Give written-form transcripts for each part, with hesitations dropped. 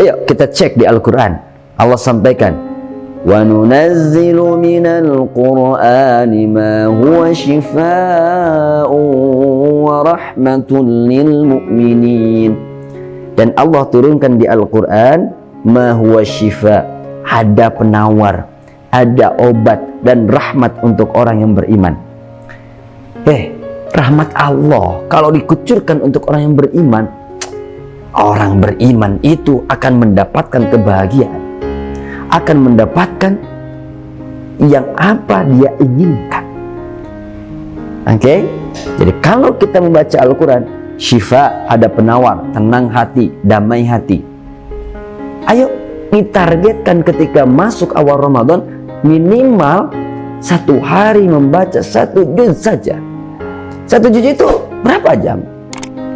Ayo kita cek di Al-Quran. Allah sampaikan, wa nunazzilu minal Qur'ani ma huwa shifaa'un wa rahmatun lil mu'minin. Dan Allah turunkan di Al-Quran ma huwa shifa', ada penawar, ada obat dan rahmat untuk orang yang beriman. Rahmat Allah kalau dikucurkan untuk orang yang beriman, orang beriman itu akan mendapatkan kebahagiaan, akan mendapatkan yang apa dia inginkan. Oke? Jadi kalau kita membaca Al-Quran, syifa, ada penawar, tenang hati, damai hati. Ayo ditargetkan ketika masuk awal Ramadan, minimal 1 hari membaca 1 juz saja. 1 juz itu berapa jam?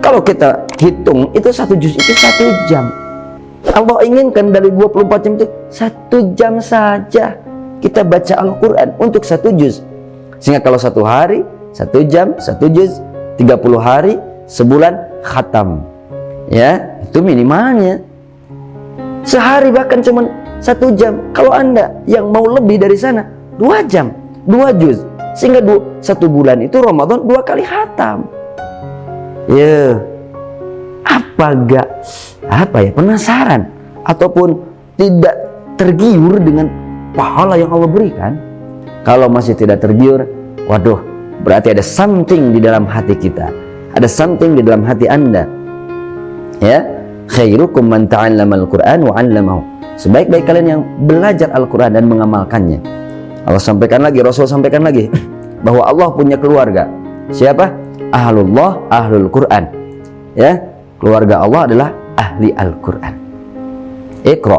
Kalau kita hitung itu 1 juz itu 1 jam. Allah inginkan dari 24 jam itu 1 jam saja kita baca Al-Quran untuk 1 juz. Sehingga kalau 1 hari 1 jam 1 juz, 30 hari sebulan khatam. Ya, itu minimalnya. Sehari bahkan cuma 1 jam. Kalau Anda yang mau lebih dari sana 2 jam, 2 juz. Sehingga 1 bulan itu Ramadan 2 kali khatam. Ya, penasaran ataupun tidak tergiur dengan pahala yang Allah berikan? Kalau masih tidak tergiur, waduh, berarti ada something di dalam hati kita, ada something di dalam hati Anda. Ya, khairukum man ta'allama al-Qur'an wa 'allamahu. Sebaik-baik kalian yang belajar Al-Qur'an dan mengamalkannya. Allah sampaikan lagi, Rasul sampaikan lagi bahwa Allah punya keluarga. Siapa? Ahlullah, ahlul Quran. Ya, keluarga Allah adalah ahli Al-Quran. Iqra,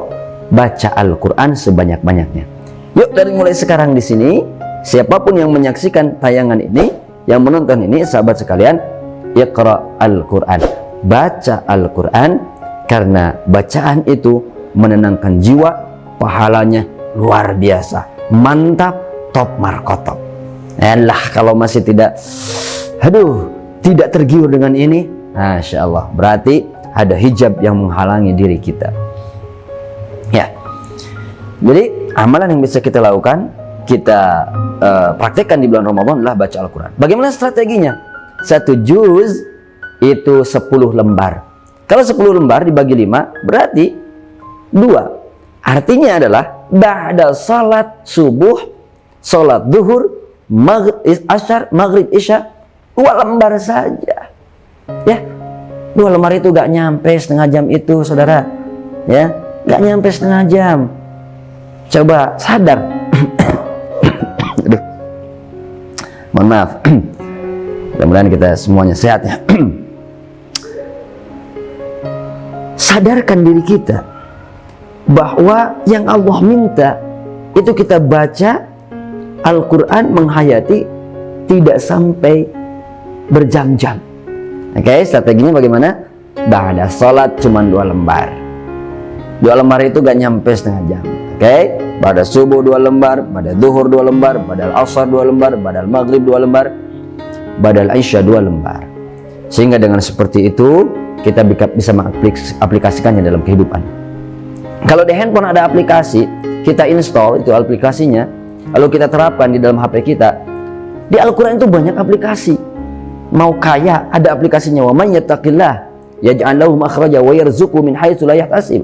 baca Al-Quran sebanyak-banyaknya. Yuk, dari mulai sekarang di sini, siapapun yang menyaksikan tayangan ini, yang menonton ini, sahabat sekalian, Iqra Al-Quran, baca Al-Quran, karena bacaan itu menenangkan jiwa, pahalanya luar biasa, mantap, top markotop. Kalau masih tidak tergiur dengan ini, Masya Allah, berarti ada hijab yang menghalangi diri kita. Ya, jadi amalan yang bisa kita lakukan, kita praktekkan di bulan Ramadan adalah baca Al-Quran. Bagaimana strateginya? 1 juz itu 10 lembar. Kalau 10 lembar dibagi 5 berarti 2. Artinya adalah ba'da salat subuh, salat duhur, maghrib, asyar, maghrib, isya, 2 lembar saja. Ya, 2 lembar itu gak nyampe setengah jam itu, saudara. Ya, gak nyampe setengah jam. Coba sadar. Aduh. Mohon maaf. Mudah-mudahan kita semuanya sehat ya. Sadarkan diri kita bahwa yang Allah minta itu kita baca Al-Quran menghayati tidak sampai berjam-jam. Oke, strateginya bagaimana? Ba'da salat cuma 2 lembar. 2 lembar itu gak nyampe setengah jam. Oke, pada subuh 2 lembar, pada duhur 2 lembar, pada asar 2 lembar, pada maghrib 2 lembar, pada isya 2 lembar. Sehingga dengan seperti itu kita bisa mengaplikasikannya dalam kehidupan. Kalau di handphone ada aplikasi, kita install itu aplikasinya, lalu kita terapkan di dalam HP kita. Di Al-Quran itu banyak aplikasi. Mau kaya, ada aplikasinya. Wa may yattaqillah yaj'al lahu makhraja wa yarzuqhu min haitsu la yahtasib.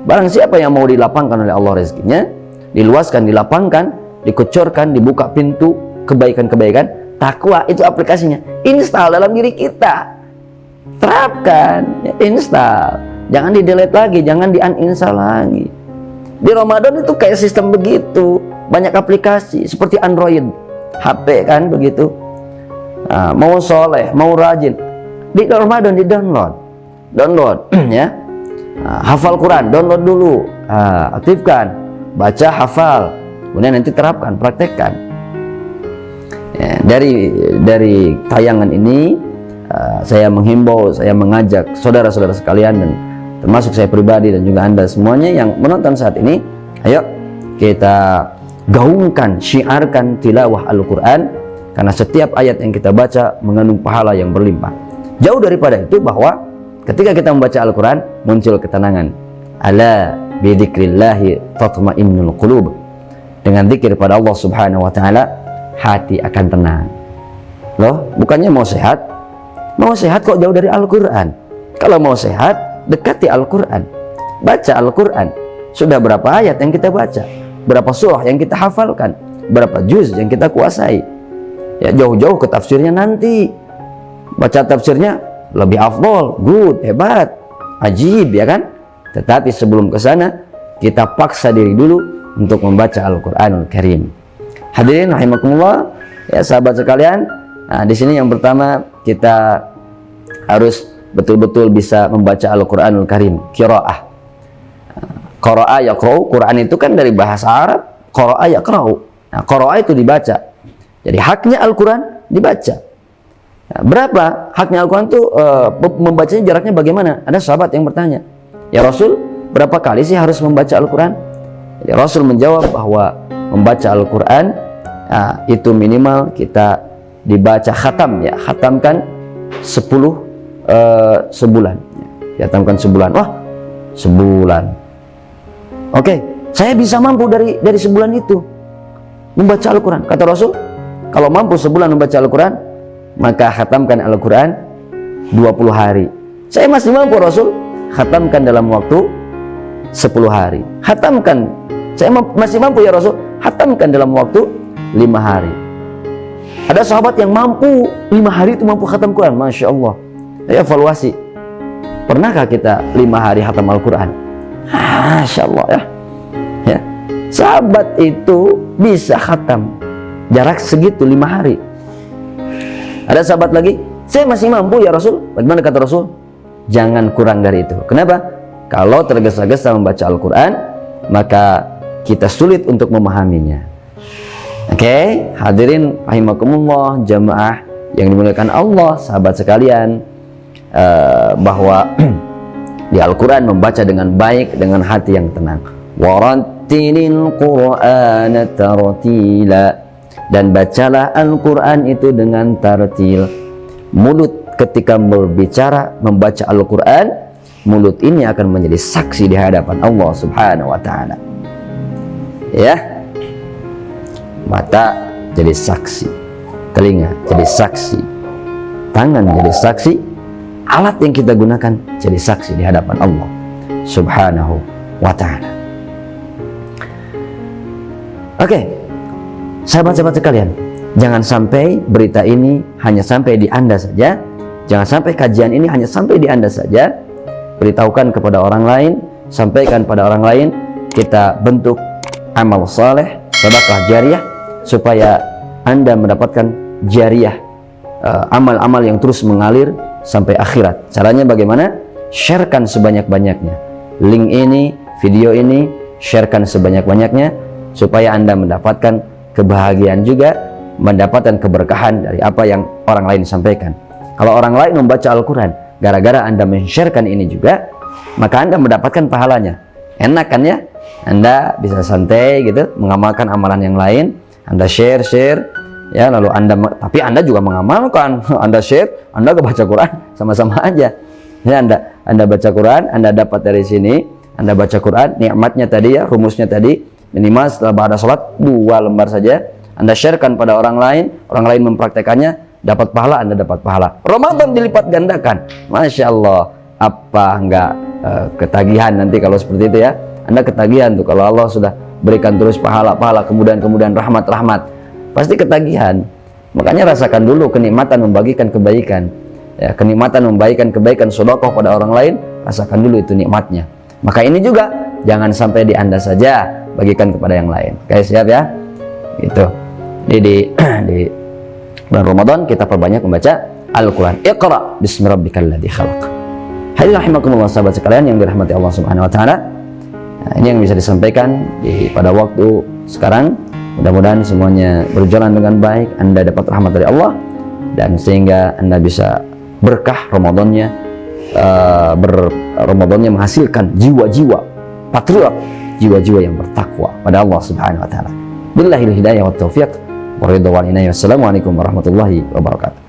Barang siapa yang mau dilapangkan oleh Allah rezekinya, diluaskan, dilapangkan, dikucurkan, dibuka pintu kebaikan-kebaikan, takwa, itu aplikasinya. Install dalam diri kita. Terapkan, ya, install. Jangan di-delete lagi, jangan di-uninstall lagi. Di Ramadan itu kayak sistem begitu. Banyak aplikasi seperti Android, HP kan begitu. Nah, mau soleh, mau rajin, di Ramadan di-download ya. Hafal Quran, download dulu, aktifkan, baca, hafal, kemudian nanti terapkan, praktekkan. Ya, dari tayangan ini saya menghimbau, saya mengajak saudara-saudara sekalian dan termasuk saya pribadi dan juga Anda semuanya yang menonton saat ini, ayo kita gaungkan, syiarkan tilawah Al-Quran, karena setiap ayat yang kita baca mengandung pahala yang berlimpah. Jauh daripada itu bahwa ketika kita membaca Al-Quran muncul ketenangan, Ala bidzikrillahi tatma'innul qulub. Dengan zikir pada Allah Subhanahu wa taala, hati akan tenang. Loh, bukannya mau sehat? Mau sehat kok jauh dari Al-Qur'an? Kalau mau sehat, dekati Al-Qur'an. Baca Al-Qur'an. Sudah berapa ayat yang kita baca? Berapa surah yang kita hafalkan? Berapa juz yang kita kuasai? Ya, jauh-jauh ke tafsirnya nanti. Baca tafsirnya lebih afdol, good, hebat, ajib, ya kan? Tetapi sebelum ke sana, kita paksa diri dulu untuk membaca Al-Qur'anul Karim. Hadirin rahimakumullah, ya sahabat sekalian. Nah, di sini yang pertama kita harus betul-betul bisa membaca Al-Qur'anul Karim, qiraah. Qara'a yaqra'u, Quran itu kan dari bahasa Arab, qara'a yaqra'u. Nah, qara'a itu dibaca. Jadi haknya Al-Qur'an dibaca. Nah, berapa haknya Al-Quran itu membacanya jaraknya bagaimana? Ada sahabat yang bertanya, ya Rasul, berapa kali sih harus membaca Al-Quran? Jadi Rasul menjawab bahwa membaca Al-Quran itu minimal kita dibaca khatam, ya, khatamkan 10 sebulan, ya, khatamkan sebulan. Wah, sebulan. Oke, saya bisa mampu dari sebulan itu membaca Al-Quran. Kata Rasul, kalau mampu sebulan membaca Al-Quran, maka khatamkan Al-Quran 20 hari. Saya masih mampu Rasul, khatamkan dalam waktu 10 hari. Khatamkan, saya masih mampu ya Rasul, khatamkan dalam waktu 5 hari. Ada sahabat yang mampu 5 hari itu mampu khatam Quran. Masya Allah. Saya evaluasi, pernahkah kita 5 hari khatam Al-Quran? Masya Allah, ya. Sahabat itu bisa khatam jarak segitu 5 hari. Ada sahabat lagi, saya masih mampu ya Rasul. Bagaimana kata Rasul? Jangan kurang dari itu. Kenapa? Kalau tergesa-gesa membaca Al-Quran, maka kita sulit untuk memahaminya. Oke, hadirin rahimakumullah, jamaah yang dimuliakan Allah, sahabat sekalian, bahwa di Al-Quran membaca dengan baik, dengan hati yang tenang. Warattilil Qur'ana tartila. Dan bacalah Al-Quran itu dengan tartil. Mulut ketika berbicara membaca Al-Quran, mulut ini akan menjadi saksi di hadapan Allah Subhanahu wa ta'ala. Ya, mata jadi saksi, telinga jadi saksi, tangan jadi saksi, alat yang kita gunakan jadi saksi di hadapan Allah Subhanahu wa ta'ala. Oke, sahabat-sahabat sekalian, jangan sampai berita ini hanya sampai di Anda saja. Jangan sampai kajian ini hanya sampai di Anda saja. Beritahukan kepada orang lain, sampaikan pada orang lain. Kita bentuk amal saleh, sedekah jariah, supaya Anda mendapatkan jariah, amal-amal yang terus mengalir sampai akhirat. Caranya bagaimana? Sharekan sebanyak-banyaknya link ini, video ini, sharekan sebanyak-banyaknya, supaya Anda mendapatkan kebahagiaan juga, mendapatkan keberkahan dari apa yang orang lain sampaikan. Kalau orang lain membaca Al-Quran, gara-gara Anda men-sharekan ini juga, maka Anda mendapatkan pahalanya. Enak kan ya? Anda bisa santai gitu, mengamalkan amalan yang lain. Anda share, ya, lalu tapi Anda juga mengamalkan. Anda share, Anda kebaca Quran, sama-sama aja. Ya, Anda baca Quran, Anda dapat dari sini. Anda baca Quran, nikmatnya tadi ya, rumusnya tadi, minimal setelah ba'da sholat 2 lembar saja. Anda sharekan pada orang lain mempraktekannya, dapat pahala, Anda dapat pahala. Ramadan dilipat gandakan. Masya Allah, apa enggak ketagihan nanti kalau seperti itu ya? Anda ketagihan tuh kalau Allah sudah berikan terus pahala-pahala, kemudian rahmat-rahmat, pasti ketagihan. Makanya rasakan dulu kenikmatan membagikan kebaikan, ya, kenikmatan membagikan kebaikan, sedekah pada orang lain, rasakan dulu itu nikmatnya. Maka ini juga jangan sampai di Anda saja, bagikan kepada yang lain. Oke, siap ya? Gitu. Di bulan Ramadan kita perbanyak membaca Al-Quran. Iqra bismi rabbikal ladzi khalaq. Hadirin rahimakumullah, sahabat sekalian yang dirahmati Allah Subhanahu wa taala. Nah, ini yang bisa disampaikan pada waktu sekarang. Mudah-mudahan semuanya berjalan dengan baik, Anda dapat rahmat dari Allah, dan sehingga Anda bisa berkah Ramadannya, Ramadannya menghasilkan jiwa-jiwa patriot, jiwa-jiwa yang bertakwa pada Allah Subhanahu wa taala. Billahil hidayah wat taufiq wa ridha wal inayah. Wassalamualaikum warahmatullahi wabarakatuh.